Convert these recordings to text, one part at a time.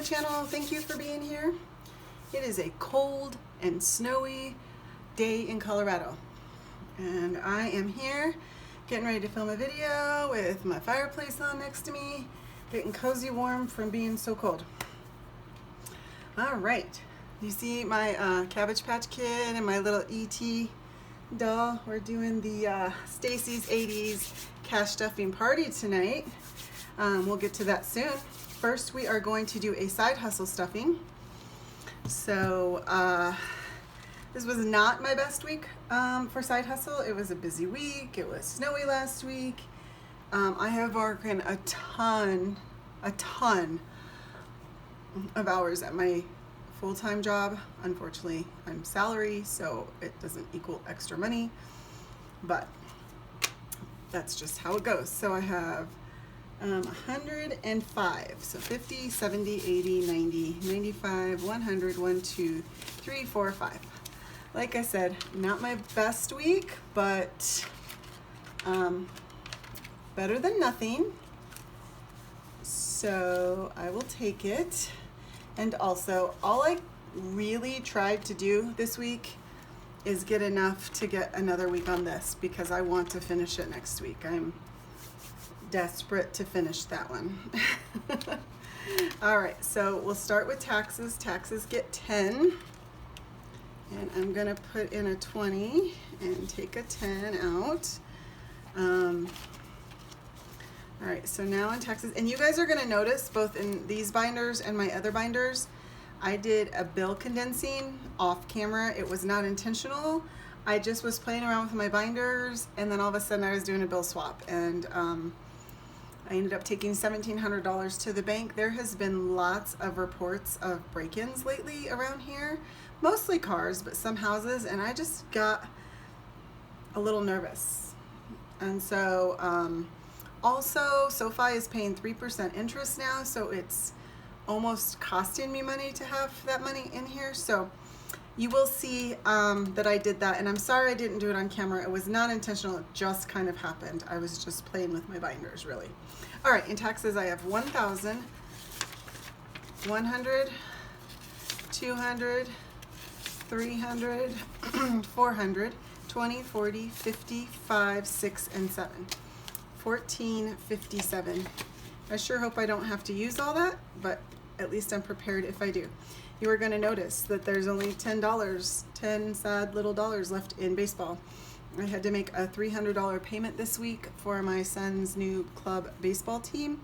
channel. Thank you for being here. It is a cold and snowy day in Colorado, and I am here getting ready to film a video with my fireplace on next to me, getting cozy warm from being so cold. All right, you see my Cabbage Patch Kid and my little E.T. doll. We're doing the Stacy's 80s cash stuffing party tonight. We'll get to that soon. First, we are going to do a side hustle stuffing. So this was not my best week for side hustle. It was a busy week. It was snowy last week. I have worked a ton of hours at my full-time job. Unfortunately, I'm salary, so it doesn't equal extra money, but that's just how it goes. So I have 105, so 50, 70, 80, 90, 95, 100, 1, 2, 3, 4, 5. Like I said, not my best week, but better than nothing. So I will take it. And also, all I really tried to do this week is get enough to get another week on this, because I want to finish it next week. I'm desperate to finish that one. All right, so we'll start with taxes. Taxes get 10, and I'm gonna put in a 20 and take a 10 out. All right, so now on taxes, and you guys are gonna notice both in these binders and my other binders, I did a bill condensing off camera. It was not intentional. I just was playing around with my binders, and then all of a sudden I was doing a bill swap, and I ended up taking $1,700 to the bank. There has been lots of reports of break-ins lately around here, mostly cars, but some houses, and I just got a little nervous. And so also SoFi is paying 3% interest now, so it's almost costing me money to have that money in here. So you will see that I did that, and I'm sorry I didn't do it on camera. It was not intentional, it just kind of happened. I was just playing with my binders, really. All right, in taxes I have 1,000, 100, 200, 300, 400, 20, 40, 50, 5, 6, and 7. 1457. I sure hope I don't have to use all that, but at least I'm prepared if I do. You are going to notice that there's only $10, 10 sad little dollars left in baseball. I had to make a $300 payment this week for my son's new club baseball team.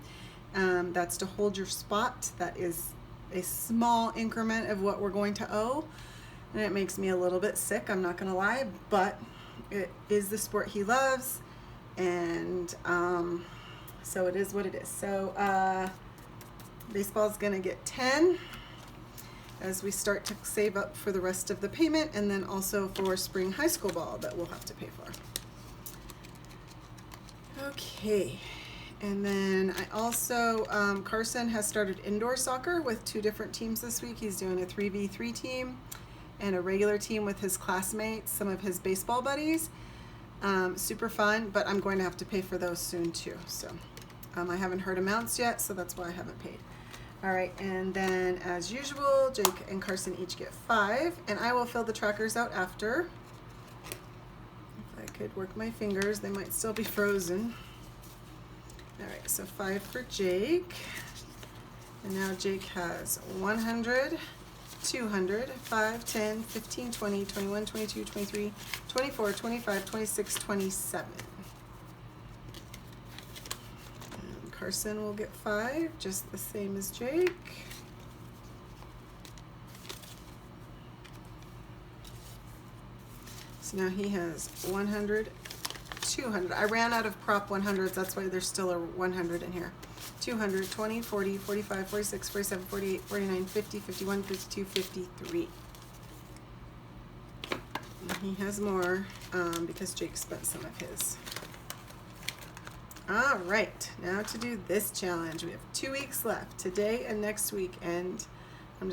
That's to hold your spot. That is a small increment of what we're going to owe, and it makes me a little bit sick, I'm not going to lie, but it is the sport he loves, and so it is what it is. So baseball is going to get 10 as we start to save up for the rest of the payment, and then also for spring high school ball that we'll have to pay for. Okay, and then I also, Carson has started indoor soccer with 2 different teams this week. He's doing a 3v3 team and a regular team with his classmates, some of his baseball buddies. Super fun, but I'm going to have to pay for those soon too. So I haven't heard amounts yet, so that's why I haven't paid. All right, and then as usual, Jake and Carson each get 5, and I will fill the trackers out after. If I could work my fingers, they might still be frozen. All right, so 5 for Jake. And now Jake has 100, 200, 5, 10, 15, 20, 21, 22, 23, 24, 25, 26, 27. Carson will get 5, just the same as Jake. So now he has 100, 200. I ran out of prop 100s, that's why there's still a 100 in here. 200, 20, 40, 45, 46, 47, 48, 49, 50, 51, 52, 53. And he has more because Jake spent some of his. All right, now to do this challenge. We have 2 weeks left, today and next week, and I'm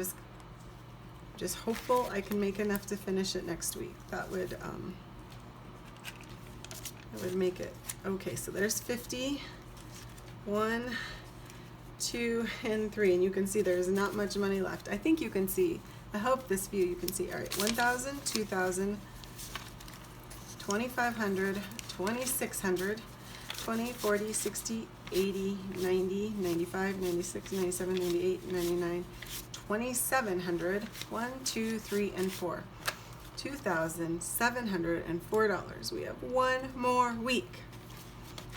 just hopeful I can make enough to finish it next week. That would make it okay. So there's 50, 1, 2, and 3, and you can see there's not much money left. I think you can see. I hope this view you can see. All right, 1,000, 2,000, 2,500, 2,600, 20, 40, 60, 80, 90, 95, 96, 97, 98, 99, 2,700, 1, 2, 3, and 4. $2,704. We have one more week.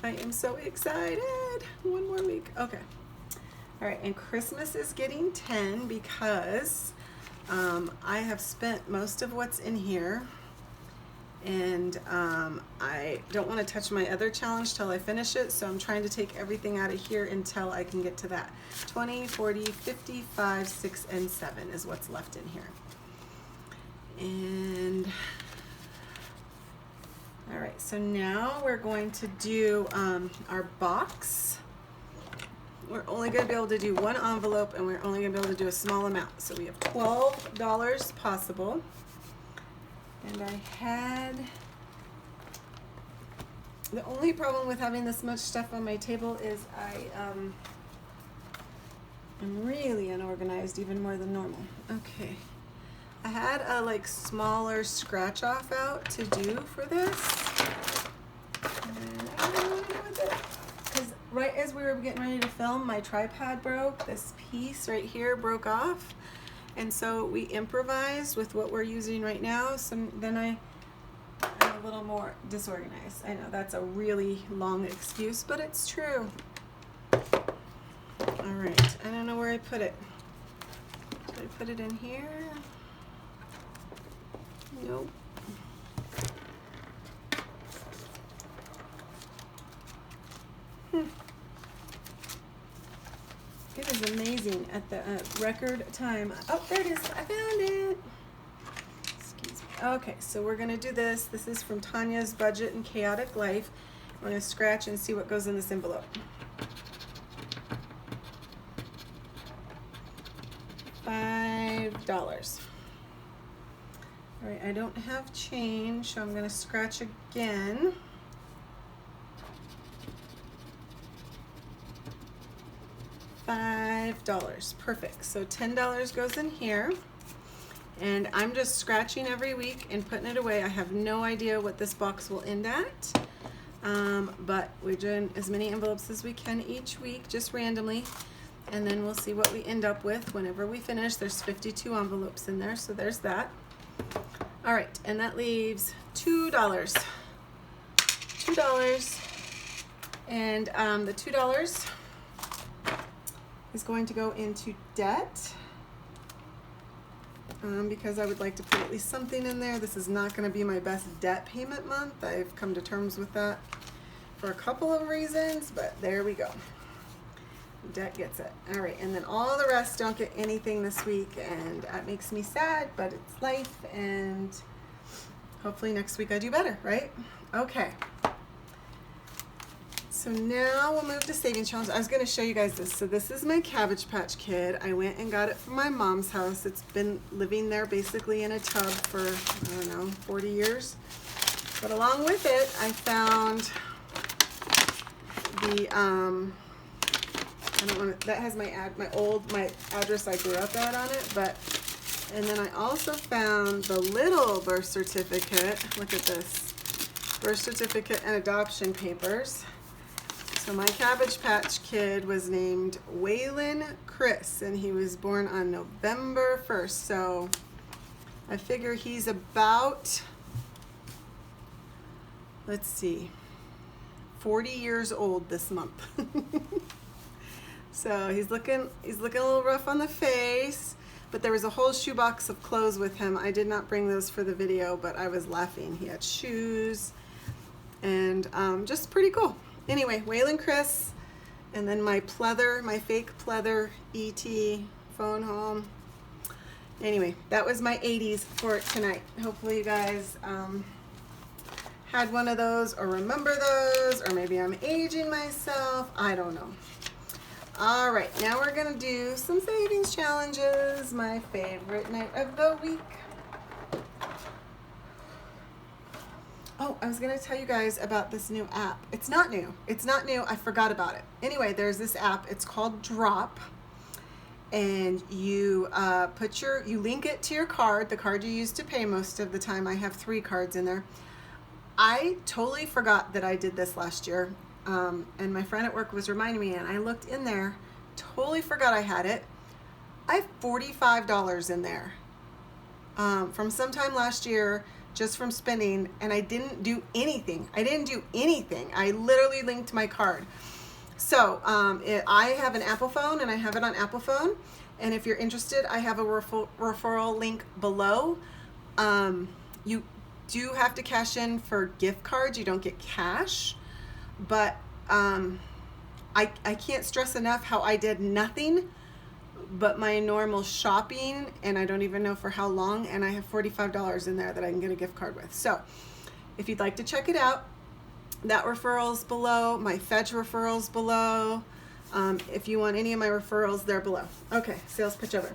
I am so excited. One more week. Okay. All right, and Christmas is getting 10 because I have spent most of what's in here, and I don't want to touch my other challenge till I finish it, so I'm trying to take everything out of here until I can get to that. 20, 40, 55, 6, and 7 is what's left in here. And all right, so now we're going to do our box. We're only going to be able to do one envelope, and we're only going to be able to do a small amount. So we have $12 possible. And I had, the only problem with having this much stuff on my table is I'm really unorganized, even more than normal. Okay. I had a smaller scratch off out to do for this, and I don't know what to do with it, because right as we were getting ready to film, my tripod broke. This piece right here broke off, and so we improvised with what we're using right now. So then I'm a little more disorganized. I know that's a really long excuse, but it's true. All right, I don't know where I put it. Did I put it in here? Nope. It is amazing at the record time. Oh, there it is. I found it. Excuse me. Okay, so we're going to do this. This is from Tanya's Budget and Chaotic Life. We're going to scratch and see what goes in this envelope. $5. All right, I don't have change, so I'm going to scratch again. $5. Perfect. So $10 goes in here. And I'm just scratching every week and putting it away. I have no idea what this box will end at. But we're doing as many envelopes as we can each week, just randomly. And then we'll see what we end up with whenever we finish. There's 52 envelopes in there, so there's that. All right, and that leaves $2. $2, and the $2 is going to go into debt because I would like to put at least something in there. This is not going to be my best debt payment month. I've come to terms with that for a couple of reasons, but there we go. Debt gets it. All right, and then all the rest don't get anything this week, and that makes me sad, but it's life, and hopefully next week I do better, right? Okay. So now we'll move to Savings Challenge. I was going to show you guys this. So this is my Cabbage Patch Kid. I went and got it from my mom's house. It's been living there basically in a tub for, I don't know, 40 years. But along with it, I found the, I don't want to, that has my address I grew up at on it, but, and then I also found the little birth certificate. Look at this. Birth certificate and adoption papers. So my Cabbage Patch Kid was named Waylon Chris, and he was born on November 1st. So I figure he's about, let's see, 40 years old this month. So he's looking a little rough on the face, but there was a whole shoebox of clothes with him. I did not bring those for the video, but I was laughing. He had shoes and just pretty cool. Anyway, Waylon Chris, and then my pleather, my fake pleather ET phone home. Anyway, that was my 80s for tonight. Hopefully you guys had one of those or remember those, or maybe I'm aging myself. I don't know. All right, now we're gonna do some savings challenges, my favorite night of the week. Oh, I was going to tell you guys about this new app. It's not new. It's not new. I forgot about it. Anyway, there's this app. It's called Drop. And you you link it to your card, the card you use to pay most of the time. I have 3 cards in there. I totally forgot that I did this last year. And my friend at work was reminding me, and I looked in there, totally forgot I had it. I have $45 in there from sometime last year, just from spending, and I didn't do anything. I literally linked my card. So I have an Apple phone, and I have it on Apple phone. And if you're interested, I have a referral link below. You do have to cash in for gift cards. You don't get cash. But I can't stress enough how I did nothing but my normal shopping, and I don't even know for how long, and I have $45 in there that I can get a gift card with. So if you'd like to check it out, that referral's below, my Fetch referral's below. If you want any of my referrals, they're below. Okay, sales pitch over.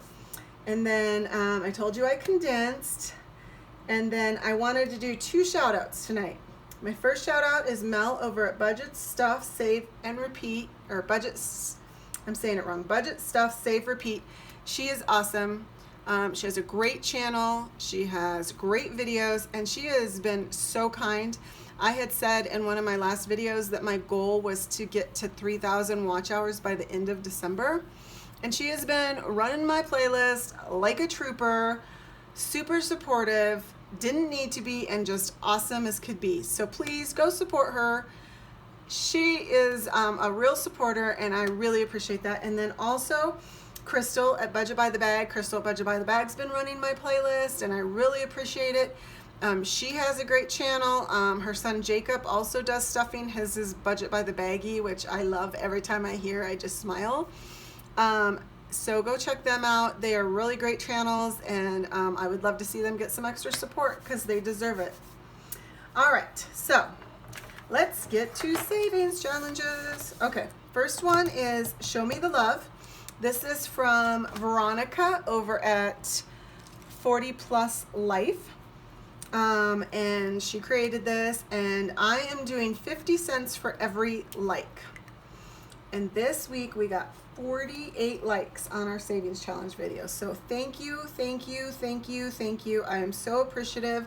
And then I told you I condensed, and then I wanted to do 2 shout outs tonight. My first shout out is Mel over at Budget Stuff Save and Repeat, or I'm saying it wrong. Budget Stuff Save Repeat. She is awesome. She has a great channel. She has great videos, and she has been so kind. I had said in one of my last videos that my goal was to get to 3,000 watch hours by the end of December. And she has been running my playlist like a trooper, super supportive, didn't need to be, and just awesome as could be. So please go support her. She is a real supporter, and I really appreciate that. And then also Crystal at Budget by the Bag. Crystal at Budget by the Bag's been running my playlist, and I really appreciate it. She has a great channel. Her son Jacob also does stuffing. His is Budget by the Baggie, which I love. Every time I hear, I just smile. So go check them out. They are really great channels, and I would love to see them get some extra support because they deserve it. All right, so let's get to savings challenges. Okay, first one is Show Me the Love. This is from Veronica over at 40 Plus Life. And she created this, and I am doing 50 cents for every like. And this week we got 48 likes on our savings challenge video. So thank you, thank you, thank you, thank you. I am so appreciative.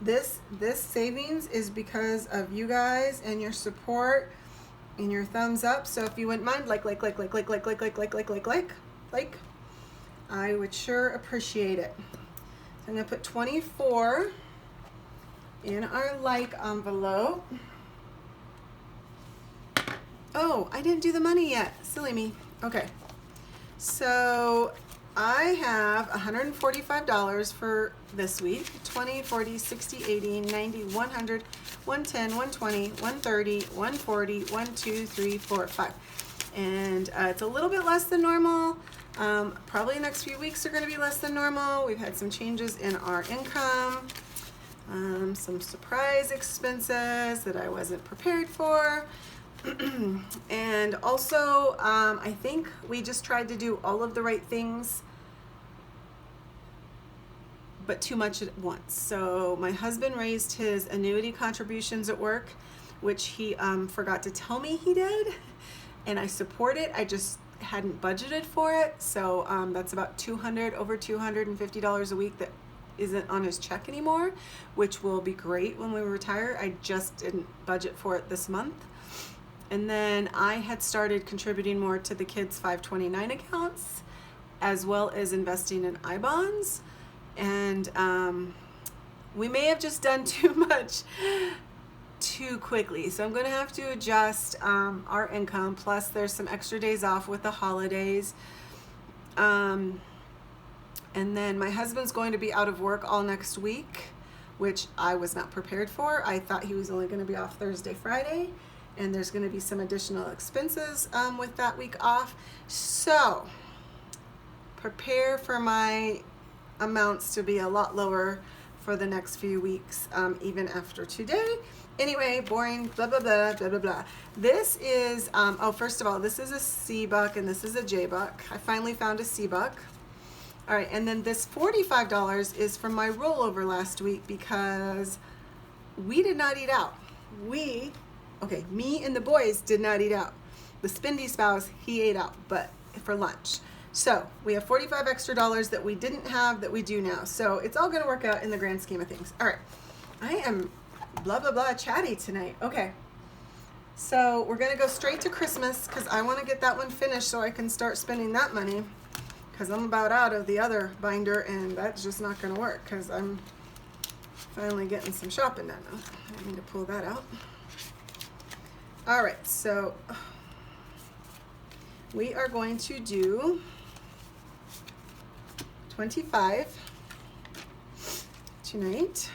This savings is because of you guys and your support and your thumbs up. So if you wouldn't mind, like, I would sure appreciate it. So I'm gonna put 24 in our like envelope. Oh, I didn't do the money yet. Silly me. Okay. So I have $145 for this week. 20, 40, 60, 80, 90, 100, 110, 120, 130, 140, 1, 2, 3, 4, 5. And it's a little bit less than normal. Probably the next few weeks are going to be less than normal. We've had some changes in our income. Some surprise expenses that I wasn't prepared for. And also, I think we just tried to do all of the right things, but too much at once. So my husband raised his annuity contributions at work, which he forgot to tell me he did, and I support it. I just hadn't budgeted for it. So that's about over $250 a week that isn't on his check anymore, which will be great when we retire. I just didn't budget for it this month. And then I had started contributing more to the kids' 529 accounts, as well as investing in I-bonds. And we may have just done too much too quickly. So I'm going to have to adjust our income. Plus there's some extra days off with the holidays. And then my husband's going to be out of work all next week, which I was not prepared for. I thought he was only going to be off Thursday, Friday. And there's going to be some additional expenses with that week off. So prepare for my amounts to be a lot lower for the next few weeks, even after today. Anyway, boring, blah, blah, blah, blah, blah, blah. This is, first of all, this is a C buck and this is a J buck. I finally found a C buck. All right, and then this $45 is from my rollover last week because we did not eat out. Okay, me and the boys did not eat out. The Spindy spouse, he ate out, but for lunch. So we have 45 extra dollars that we didn't have that we do now. So it's all gonna work out in the grand scheme of things. All right, I am blah, blah, blah chatty tonight. Okay, so we're gonna go straight to Christmas because I wanna get that one finished so I can start spending that money, because I'm about out of the other binder and that's just not gonna work because I'm finally getting some shopping done. I need to pull that out. All right, so we are going to do 25 tonight.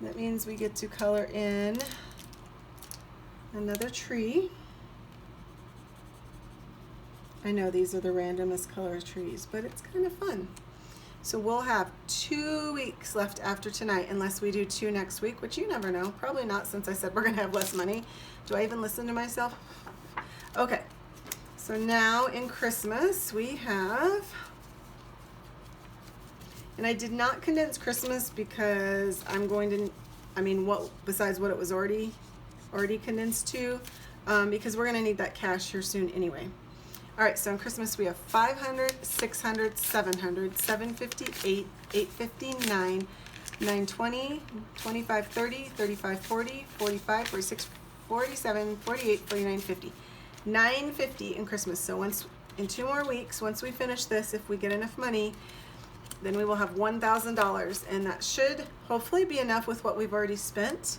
That means we get to color in another tree. I know these are the randomest color trees, but it's kind of fun. So we'll have 2 weeks left after tonight, unless we do 2 next week, which you never know. Probably not, since I said we're gonna have less money. Do I even listen to myself? Okay, so now in Christmas we have, and I did not condense Christmas because I'm going to, what besides what it was already condensed to, because we're gonna need that cash here soon anyway. All right, so in Christmas we have 500, 600, 700, 758, 859, 920, 25, 30, 35, 40, 45, 46, 47, 48, 49, 50. 950 in Christmas. So in 2 more weeks, once we finish this, if we get enough money, then we will have $1,000, and that should hopefully be enough with what we've already spent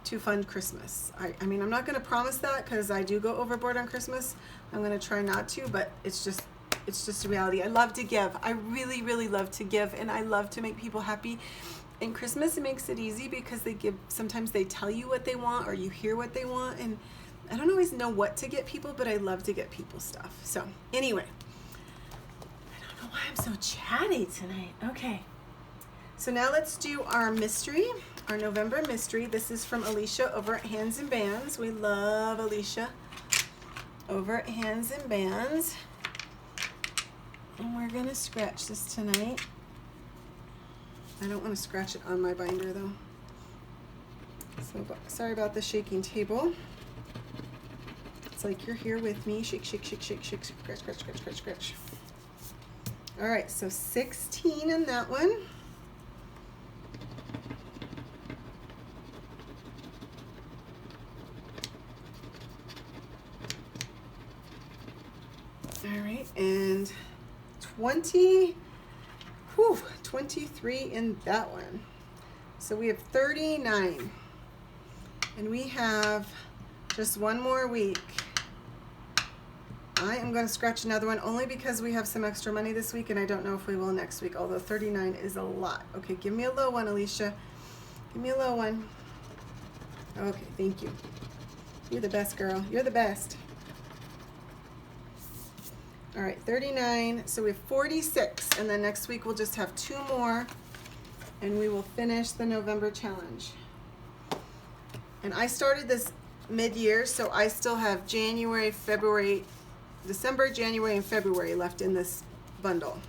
to fund Christmas. I mean, I'm not going to promise that because I do go overboard on Christmas. I'm going to try not to, but it's just a reality. I love to give. I really, really love to give, and I love to make people happy. In Christmas, it makes it easy because sometimes they tell you what they want or you hear what they want, and I don't always know what to get people, but I love to get people stuff. So anyway, I don't know why I'm so chatty tonight. Okay. So now let's do our mystery, our November mystery. This is from Alicia over at Hands and Bands. We love Alicia over at Hands and Bands. And we're gonna scratch this tonight. I don't want to scratch it on my binder though. So sorry about the shaking table. It's like you're here with me. Shake, shake, shake, shake, shake, scratch, scratch, scratch, scratch, scratch. All right, so 16 in that one. All right, and 23 in that one. So we have 39, and we have just 1 more week. I am going to scratch another one only because we have some extra money this week, and I don't know if we will next week, although 39 is a lot. Okay, give me a low one, Alicia. Give me a low one. Okay, thank you. You're the best, girl. You're the best. All right, 39, so we have 46, and then next week we'll just have 2 more, and we will finish the November challenge. And I started this mid-year, so I still have January, February, December, January, and February left in this bundle.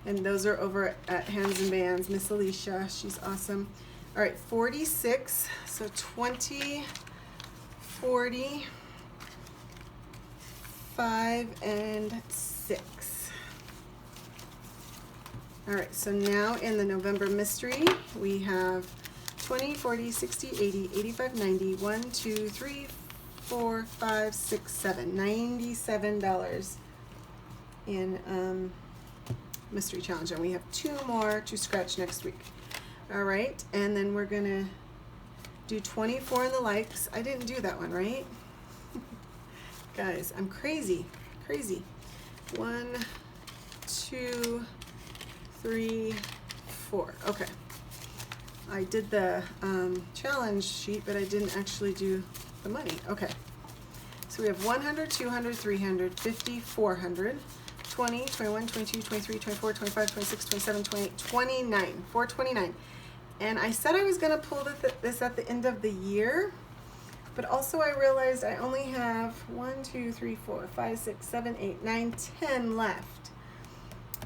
And those are over at Hands and Bands. Miss Alicia, she's awesome. All right, 46, so 20, 40, 5, and 6. All right, so now in the November mystery, we have 20, 40, 60, 80, 85, 90, 1, 2, 3, 4, 5, 6, 7, $97 in mystery challenge, and we have 2 more to scratch next week. All right, and then we're gonna do 24 in the likes. I didn't do that one, right? Guys, I'm crazy. 1, 2, 3, 4. Okay. I did the challenge sheet, but I didn't actually do the money. Okay. So we have 100, 200, 300, 50, 400, 20, 21, 22, 23, 24, 25, 26, 27, 28, 29. 429. And I said I was going to pull this at the end of the year. But also I realized I only have 1, 2, 3, 4, 5, 6, 7, 8, 9, 10 left.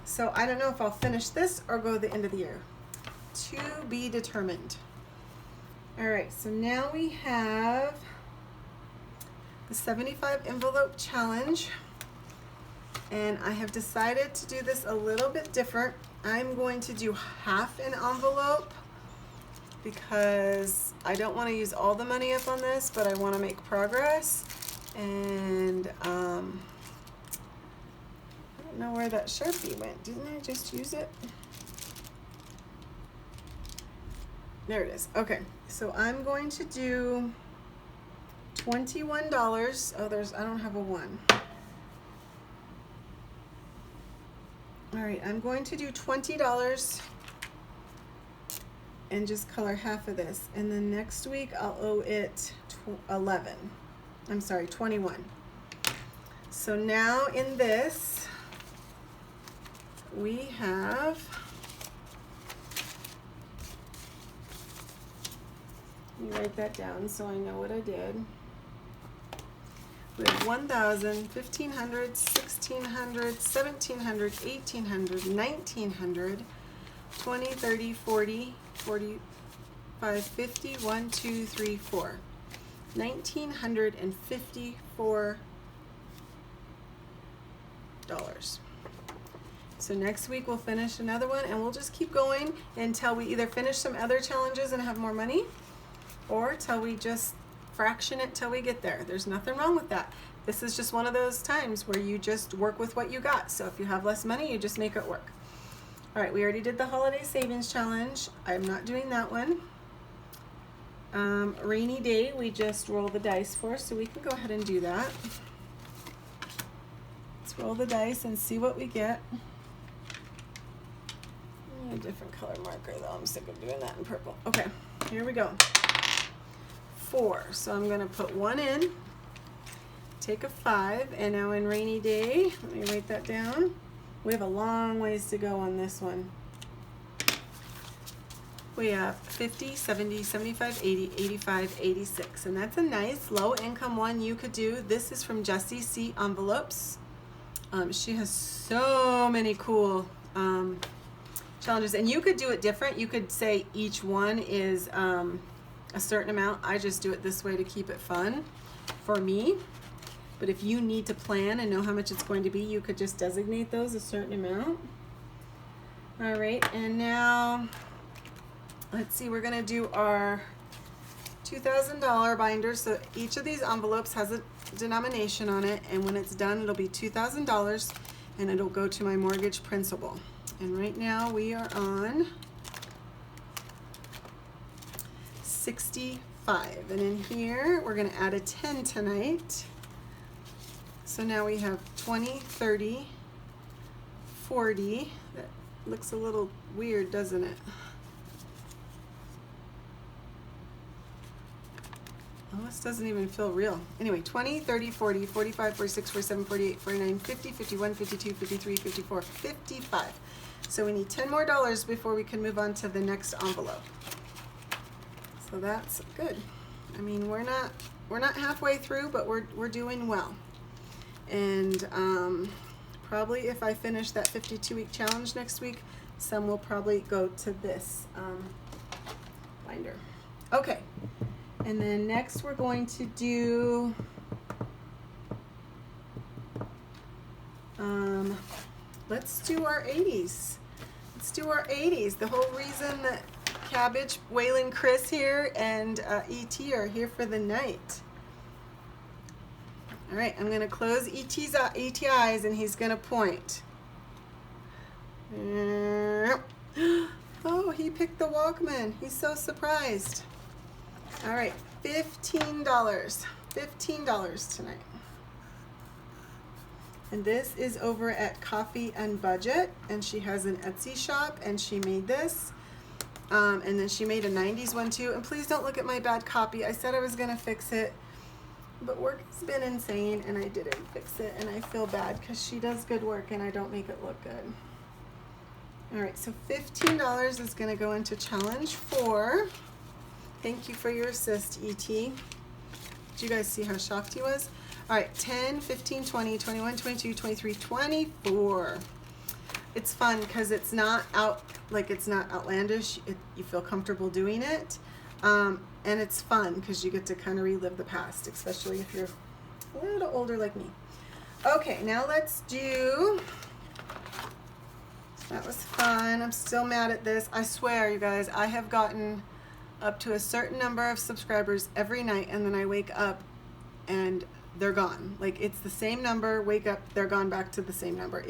So I don't know if I'll finish this or go the end of the year. To be determined. All right, so now we have the 75 envelope challenge, and I have decided to do this a little bit different. I'm going to do half an envelope because I don't want to use all the money up on this, but I want to make progress. And I don't know where that Sharpie went. Didn't I just use it? There it is. Okay, so I'm going to do $21. Oh, I don't have a 1. All right, I'm going to do $20 and just color half of this. And then next week I'll owe it 21. So now in this, we have, let me write that down so I know what I did. We have 1,000, 1,500, 1,600, 1,700, 1,800, 1,900, 20, 30, 40, 45, 50, 1, 2, 3, 4. $1,954. So next week we'll finish another one, and we'll just keep going until we either finish some other challenges and have more money, or till we just fraction it till we get there. There's nothing wrong with that. This is just one of those times where you just work with what you got. So if you have less money, you just make it work. All right, we already did the holiday savings challenge. I'm not doing that one. Rainy day, we just roll the dice for, so we can go ahead and do that. Let's roll the dice and see what we get. A different color marker though, I'm sick of doing that in purple. Okay, here we go. 4, so I'm gonna put 1 in, take a 5, and now in rainy day, let me write that down. We have a long ways to go on this one. We have 50, 70, 75, 80, 85, 86, and that's a nice low income one you could do. This is from Jessie C Envelopes. She has so many cool challenges, and you could do it different. You could say each one is a certain amount. I just do it this way to keep it fun for me. But if you need to plan and know how much it's going to be, you could just designate those a certain amount. All right, and now let's see, we're gonna do our $2,000 binder. So each of these envelopes has a denomination on it, and when it's done, it'll be $2,000, and it'll go to my mortgage principal. And right now we are on 65, and in here we're going to add a 10 tonight. So now we have 20, 30, 40. That looks a little weird, doesn't it? Oh, this doesn't even feel real. Anyway, 20, 30, 40, 45, 46, 47, 48, 49, 50, 51, 52, 53, 54, 55. So we need 10 more dollars before we can move on to the next envelope. So that's good. I mean, we're not halfway through, but we're doing well. And probably if I finish that 52-week challenge next week, some will probably go to this binder. Okay, and then next we're going to do let's do our 80s. Let's do our 80s. The whole reason that Cabbage, Waylon, Chris here, and E.T. are here for the night. All right, I'm going to close E.T.'s eyes, and he's going to point. Oh, he picked the Walkman. He's so surprised. All right, $15. $15 tonight. And this is over at Coffee and Budget, and she has an Etsy shop, and she made this. And then she made a 90s one too. And please don't look at my bad copy. I said I was gonna fix it, but work has been insane and I didn't fix it, and I feel bad because she does good work and I don't make it look good. All right, so $15 is gonna go into challenge 4. Thank you for your assist, E.T. Did you guys see how shocked he was? All right, 10, 15, 20, 21, 22, 23, 24. It's fun because it's not outlandish. You feel comfortable doing it. And it's fun because you get to kind of relive the past, especially if you're a little older like me. Okay, now let's do, that was fun. I'm still mad at this. I swear, you guys, I have gotten up to a certain number of subscribers every night, and then I wake up and they're gone. Like, it's the same number, wake up, they're gone back to the same number.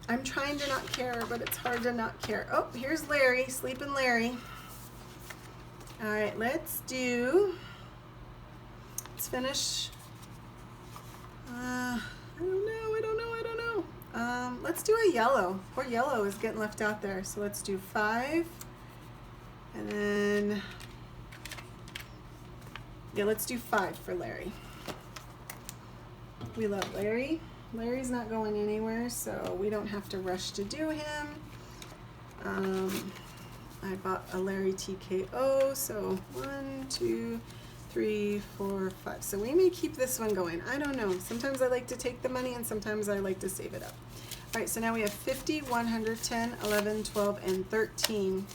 I'm trying to not care, but it's hard to not care. Oh, here's Larry, Sleeping Larry. All right, let's finish. I don't know. Let's do a yellow. Poor yellow is getting left out there. So let's do 5. And then, yeah, let's do 5 for Larry. We love Larry. Larry's not going anywhere, so we don't have to rush to do him. I bought a Larry TKO, so 1, 2, 3, 4, 5. So we may keep this one going. I don't know. Sometimes I like to take the money and sometimes I like to save it up. All right, so now we have 50, 110, 11, 12, and 13.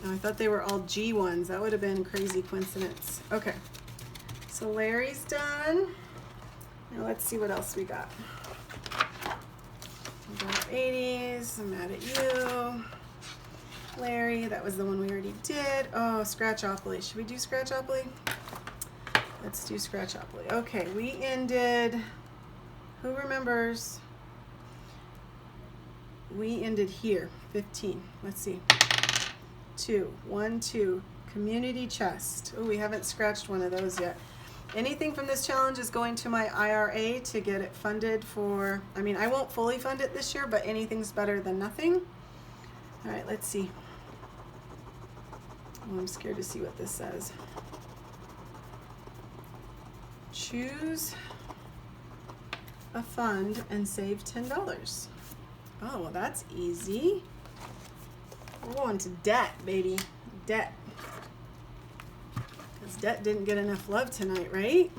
Oh, I thought they were all G ones. That would have been a crazy coincidence. Okay, so Larry's done. Now let's see what else we got. We got 80s. I'm mad at you. Larry, that was the one we already did. Oh, Scratchopoly. Should we do Scratchopoly? Let's do Scratchopoly. Okay, we ended, who remembers? We ended here, 15. Let's see. 2, 1, 2, community chest. Oh, we haven't scratched one of those yet. Anything from this challenge is going to my IRA to get it funded for, I mean, I won't fully fund it this year, but anything's better than nothing. All right, let's see. Oh, I'm scared to see what this says. Choose a fund and save $10. Oh, well, that's easy. We're going to debt, baby. Debt. Because debt didn't get enough love tonight, right?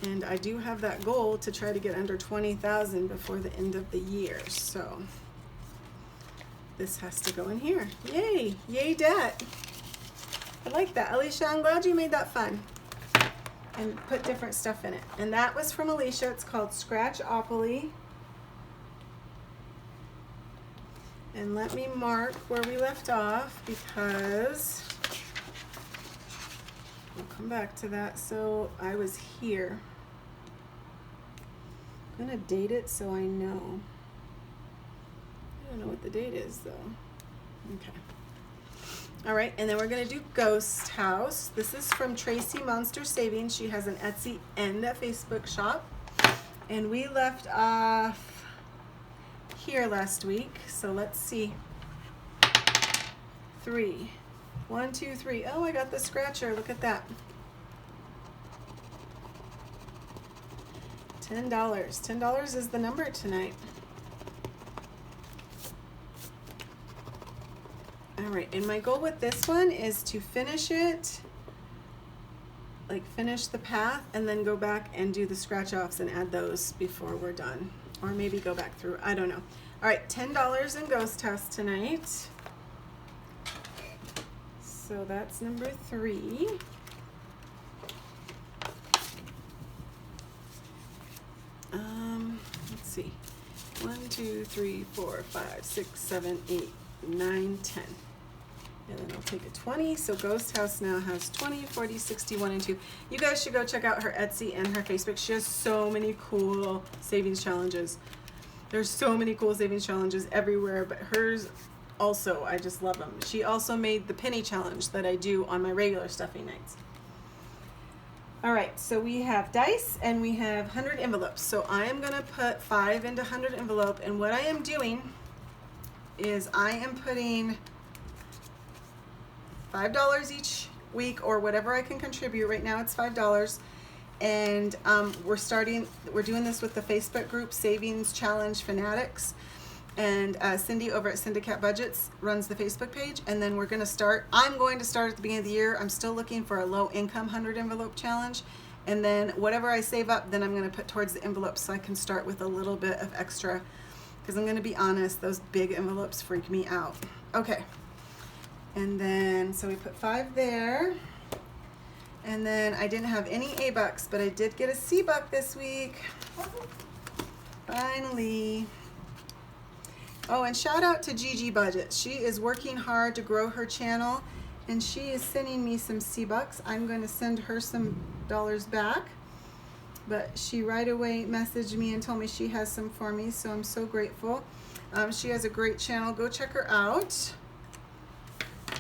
And I do have that goal to try to get under 20,000 before the end of the year. So this has to go in here. Yay! Yay, debt. I like that. Alicia, I'm glad you made that fun. And put different stuff in it. And that was from Alicia. It's called Scratchopoly. And let me mark where we left off because we'll come back to that. So I was here. I'm gonna date it so I know. I don't know what the date is though. Okay. All right, and then we're gonna do Ghost House. This is from Tracy Monster Savings. She has an Etsy and a Facebook shop. And we left off here last week, so let's see. 3, 1, 2, 3. Oh, I got the scratcher. Look at that. $10. $10 is the number tonight. All right, and my goal with this one is to finish it, like finish the path, and then go back and do the scratch offs and add those before we're done. Or maybe go back through, I don't know. All right, $10 in Ghost House tonight. So that's number 3. Let's see. 1, 2, 3, 4, 5, 6, 7, 8, 9, 10. And then I'll take a 20. So Ghost House now has 20, 40, 60, 1, and 2. You guys should go check out her Etsy and her Facebook. She has so many cool savings challenges. There's so many cool savings challenges everywhere, but hers also, I just love them. She also made the penny challenge that I do on my regular stuffing nights. All right, so we have dice and we have 100 envelopes. So I am gonna put 5 into 100 envelope, and what I am doing is I am putting $5 each week or whatever I can contribute. Right now it's $5. And we're doing this with the Facebook group Savings Challenge Fanatics. And Cindy over at Syndicate Budgets runs the Facebook page. And then I'm going to start at the beginning of the year. I'm still looking for a low income 100 envelope challenge. And then whatever I save up, then I'm going to put towards the envelope so I can start with a little bit of extra. because I'm going to be honest, those big envelopes freak me out. Okay. And then, so we put 5 there. And then I didn't have any A bucks, but I did get a C buck this week. Finally. Oh, and shout out to Gigi Budget. She is working hard to grow her channel, and she is sending me some C bucks. I'm going to send her some dollars back. But she right away messaged me and told me she has some for me, so I'm so grateful. She has a great channel. Go check her out.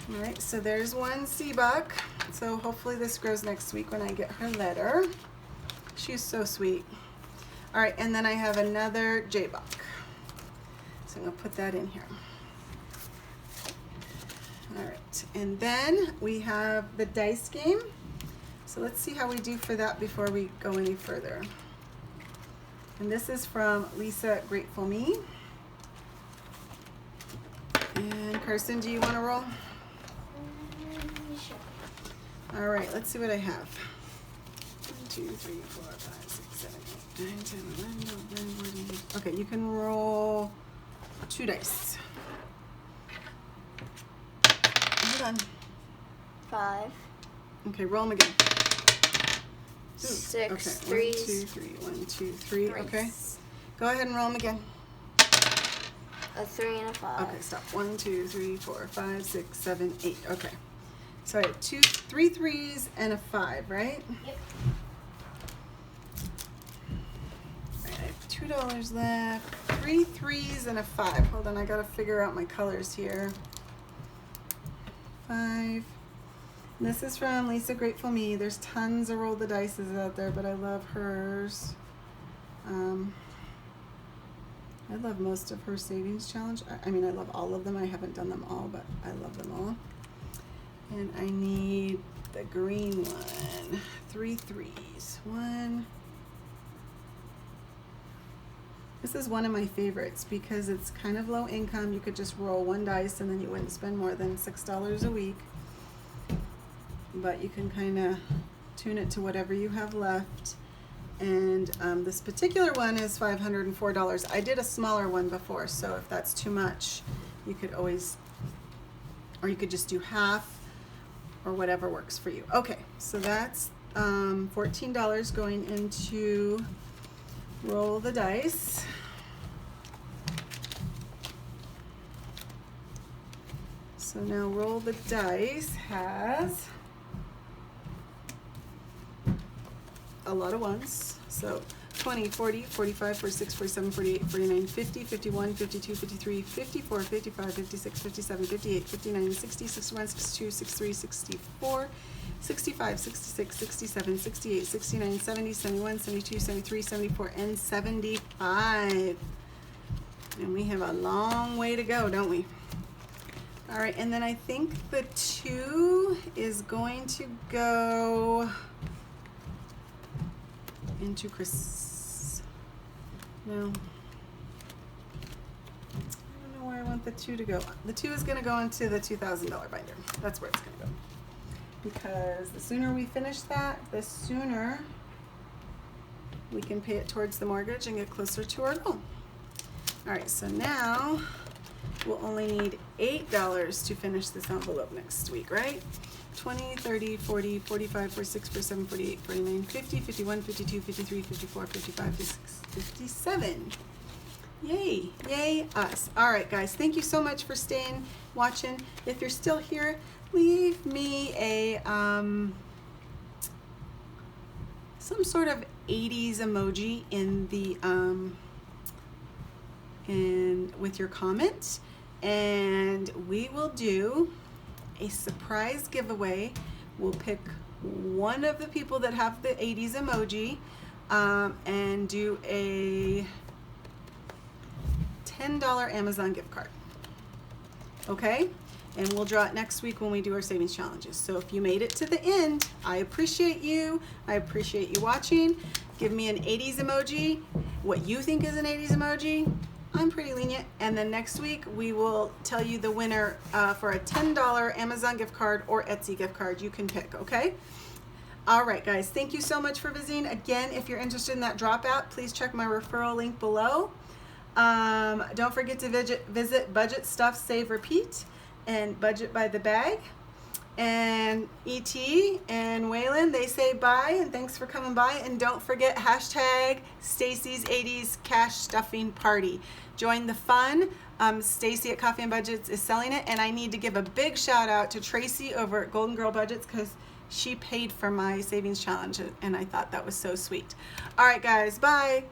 All right, so there's one C buck. So hopefully this grows next week when I get her letter. She's so sweet. All right, and then I have another J buck. So I'm gonna put that in here. All right, and then we have the dice game. So let's see how we do for that before we go any further. And this is from Lisa Grateful Me. And Carson, do you want to roll? Sure. All right, let's see what I have. 1, 2, 3, 4, 5, 6, 7, 8, 9, 10, 11, 12, 13, 14. Okay, you can roll 2 dice. Hold on. 5. Okay, roll them again. 6, okay. 3. 1, 2, 3. 1, 2, 3. Threes. Okay. Go ahead and roll them again. A 3 and a 5. Okay, stop. 1, 2, 3, 4, 5, 6, 7, 8. Okay. So I have 3 threes and a 5, right? Yep. All right, I have $2 left. 3 threes and a 5. Hold on, I gotta figure out my colors here. 5. This is from Lisa Grateful Me. There's tons of roll the dices out there, but I love hers. I love most of her savings challenge. I mean, I love all of them. I haven't done them all, but I love them all. And I need the green one. 3 threes. 1. This is one of my favorites because it's kind of low income. You could just roll 1 dice and then you wouldn't spend more than $6 a week. But you can kind of tune it to whatever you have left. And this particular one is $504. I did a smaller one before, so if that's too much, you could always, or you could just do half or whatever works for you. Okay, so that's $14 going into roll the dice. So now roll the dice has a lot of ones. So 20, 40, 45, 46, 47, 48, 49, 50, 51, 52, 53, 54, 55, 56, 57, 58, 59, 60, 61, 62, 63, 64, 65, 66, 67, 68, 69, 70, 71, 72, 73, 74, and 75. And we have a long way to go, don't we? All right, and then I think the 2 is going to go into Chris. No. I don't know where I want the 2 to go. The 2 is going to go into the $2,000 binder. That's where it's going to go. Because the sooner we finish that, the sooner we can pay it towards the mortgage and get closer to our goal. All right, so now we'll only need $8 to finish this envelope next week, right? 20, 30, 40, 45, 46, 47, 48, 49, 50, 51, 52, 53, 54, 55, 56, 57. Yay, yay us. All right, guys, thank you so much for staying, watching. If you're still here, leave me a, some sort of 80s emoji in the, with your comments, and we will do a surprise giveaway. We'll pick one of the people that have the 80s emoji and do a $10 Amazon gift card. Okay? And we'll draw it next week when we do our savings challenges. So if you made it to the end, I appreciate you. I appreciate you watching. Give me an 80s emoji. What you think is an 80s emoji. I'm pretty lenient. And then next week we will tell you the winner for a $10 Amazon gift card or Etsy gift card. You can pick, okay? All right, guys, thank you so much for visiting. Again, if you're interested in that dropout, please check my referral link below. Don't forget to visit Budget Stuff Save Repeat and Budget by the Bag. And E.T. and Waylon, they say bye and thanks for coming by. And don't forget hashtag Stacy's 80s Cash Stuffing Party. Join the fun. Stacy at Coffee and Budgets is selling it. And I need to give a big shout out to Tracy over at Golden Girl Budgets because she paid for my savings challenge and I thought that was so sweet. All right, guys, bye.